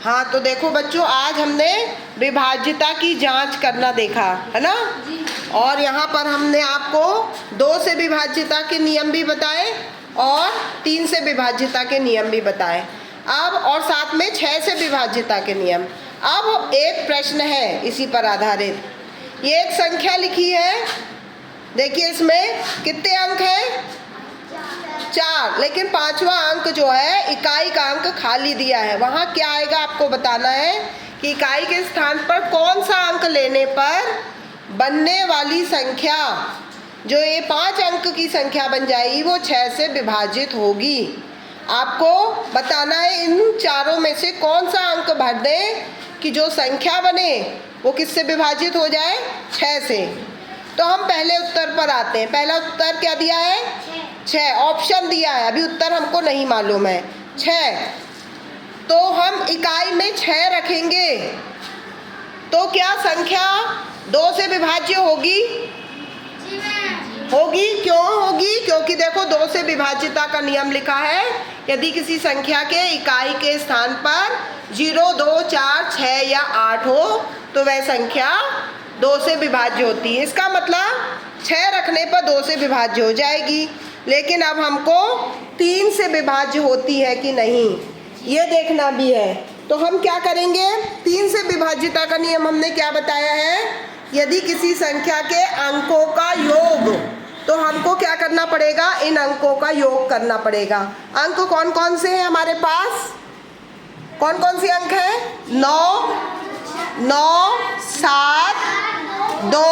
हाँ, तो देखो बच्चों, आज हमने विभाज्यता की जांच करना देखा है ना। और यहाँ पर हमने आपको 2 से विभाज्यता के नियम भी बताए और 3 से विभाज्यता के नियम भी बताए। अब और साथ में 6 से विभाज्यता के नियम। अब एक प्रश्न है इसी पर आधारित। ये एक संख्या लिखी है, देखिए इसमें कितने अंक हैं? 4, लेकिन 5वां अंक जो है इकाई का अंक खाली दिया है। वहाँ क्या आएगा आपको बताना है कि इकाई के स्थान पर कौन सा अंक लेने पर बनने वाली संख्या, जो ये 5 अंक की संख्या बन जाएगी, वो 6 से विभाजित होगी। आपको बताना है इन चारों में से कौन सा अंक भर दें कि जो संख्या बने वो किससे विभाजित हो जाए? 6 से। तो हम पहले उत्तर पर आते हैं। पहला उत्तर क्या दिया है? 6 ऑप्शन दिया है, अभी उत्तर हमको नहीं मालूम है। 6, तो हम इकाई में 6 रखेंगे तो क्या संख्या 2 से विभाज्य होगी? होगी। क्यों होगी? क्योंकि देखो 2 से विभाज्यता का नियम लिखा है, यदि किसी संख्या के इकाई के स्थान पर 0, 2, 4, 6 या 8 हो तो वह संख्या 2 से विभाज्य होती है। इसका मतलब 6 रखने पर 2 से विभाज्य हो जाएगी। लेकिन अब हमको 3 से विभाज्य होती है कि नहीं, ये देखना भी है। तो हम क्या करेंगे? 3 से विभाज्यता का नियम हमने क्या बताया है? यदि किसी संख्या के अंकों का योग, तो हमको क्या करना पड़ेगा? इन अंकों का योग करना पड़ेगा। अंक कौन कौन से हैं हमारे पास? कौन कौन से अंक हैं? 9, 9, 7, 2,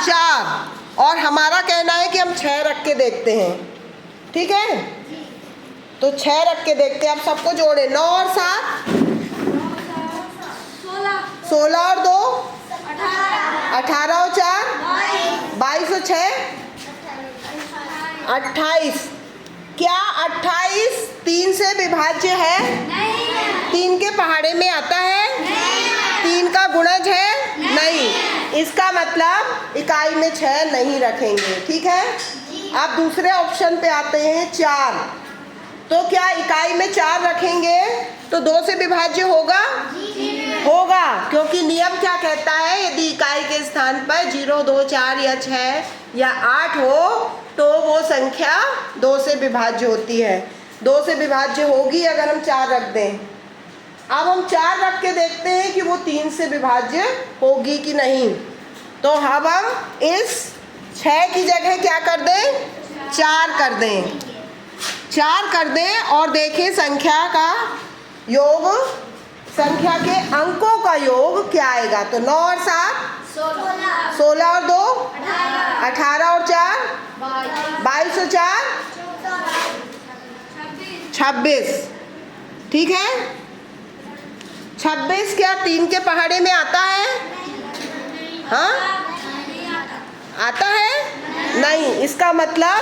4। और हमारा कहना है कि हम 6 रख के देखते हैं। ठीक है, तो 6 रख के देखते हैं। अब सबको जोड़े। 9 और 7 16 और 2 18 और 4 22 और 6 28। क्या 28 3 से विभाज्य है? 3 के पहाड़े में आता है? 3 का गुणज है? नहीं। इसका मतलब इकाई में 6 नहीं रखेंगे। ठीक है, अब दूसरे ऑप्शन पे आते हैं। 4, तो क्या इकाई में 4 रखेंगे तो 2 से विभाज्य होगा? होगा, क्योंकि नियम क्या कहता है? यदि इकाई के स्थान पर 0, 2, 4 या 6 या 8 हो तो वो संख्या 2 से विभाज्य होती है। 2 से विभाज्य होगी अगर हम 4 रख दें। अब हम 4 रख के देखते हैं कि वो 3 से विभाज्य होगी कि नहीं। तो अब हम इस 6 की जगह क्या कर दें? 4 कर दें। 4 कर दें और देखें संख्या का योग, संख्या के अंकों का योग क्या आएगा। तो 9 और 7 16 और 2 18 और 4 22 और 4 26। ठीक है, 26 क्या 3 के पहाड़े में आता है? हाँ, आता है? नहीं। इसका मतलब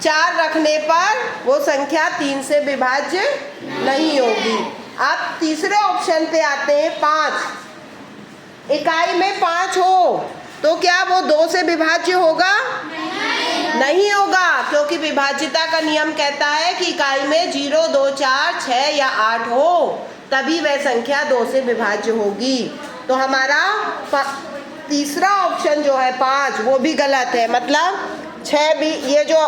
4 रखने पर वो संख्या 3 से विभाज्य नहीं होगी। अब तीसरे ऑप्शन पे आते हैं। 5, इकाई में 5 हो तो क्या वो 2 से विभाज्य होगा? नहीं होगा, क्योंकि विभाज्यता का नियम कहता है कि इकाई में 0, 2, 4, 6 या 8 हो तभी वह संख्या 2 से विभाज्य होगी। तो हमारा तीसरा ऑप्शन जो है 5 वो भी गलत है। मतलब 6 भी, ये जो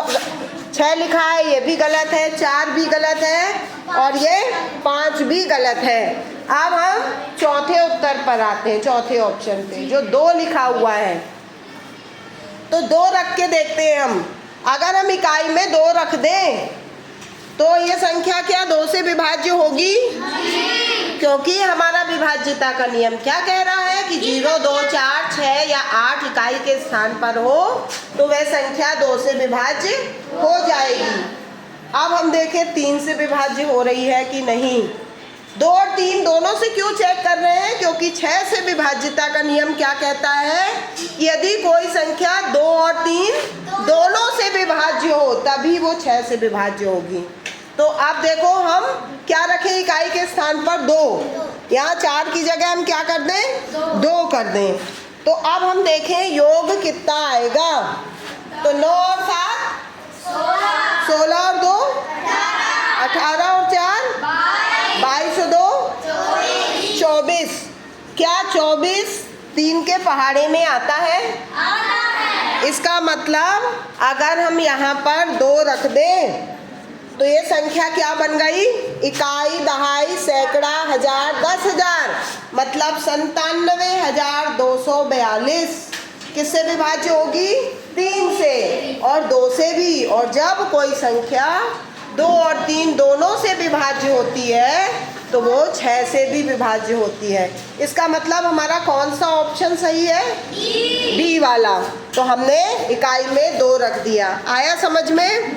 6 लिखा है ये भी गलत है, 4 भी गलत है और ये 5 भी गलत है। अब हम चौथे उत्तर पर आते हैं, चौथे ऑप्शन पे जो 2 लिखा हुआ है। तो 2 रख के देखते हैं हम। अगर हम इकाई में 2 रख दें तो ये संख्या क्या 2 से विभाज्य होगी? क्योंकि हमारा विभाज्यता का नियम क्या कह रहा है कि 0, 2, 4, 6 या 8 इकाई के स्थान पर हो तो वह संख्या 2 से विभाज्य हो जाएगी। अब हम देखें 3 से विभाज्य हो रही है कि नहीं। 2 और 3 दोनों से क्यों चेक कर रहे हैं? क्योंकि 6 से विभाज्यता का नियम क्या कहता है? यदि कोई संख्या 2 और 3 दोनों से विभाज्य हो तभी वो 6 से विभाज्य होगी। तो अब देखो हम क्या रखें इकाई के स्थान पर? 2। यहाँ 4 की जगह हम क्या कर दें? 2 कर दें। तो अब हम देखें योग कितना आएगा। तो 9 और 7 16 और 2 18 और 4 22 और 2 क्या 24 3 के पहाड़े में आता है? इसका मतलब अगर हम यहाँ पर 2 रख दें तो ये संख्या क्या बन गई? इकाई, दहाई, सैकड़ा, हजार, 10,000, मतलब 97,242 किससे विभाज्य होगी? 3 से और 2 से भी। और जब कोई संख्या 2 और 3 दोनों से विभाज्य होती है तो वो 6 से भी विभाज्य होती है। इसका मतलब हमारा कौन सा ऑप्शन सही है? डी वाला। तो हमने इकाई में 2 रख दिया। आया समझ में?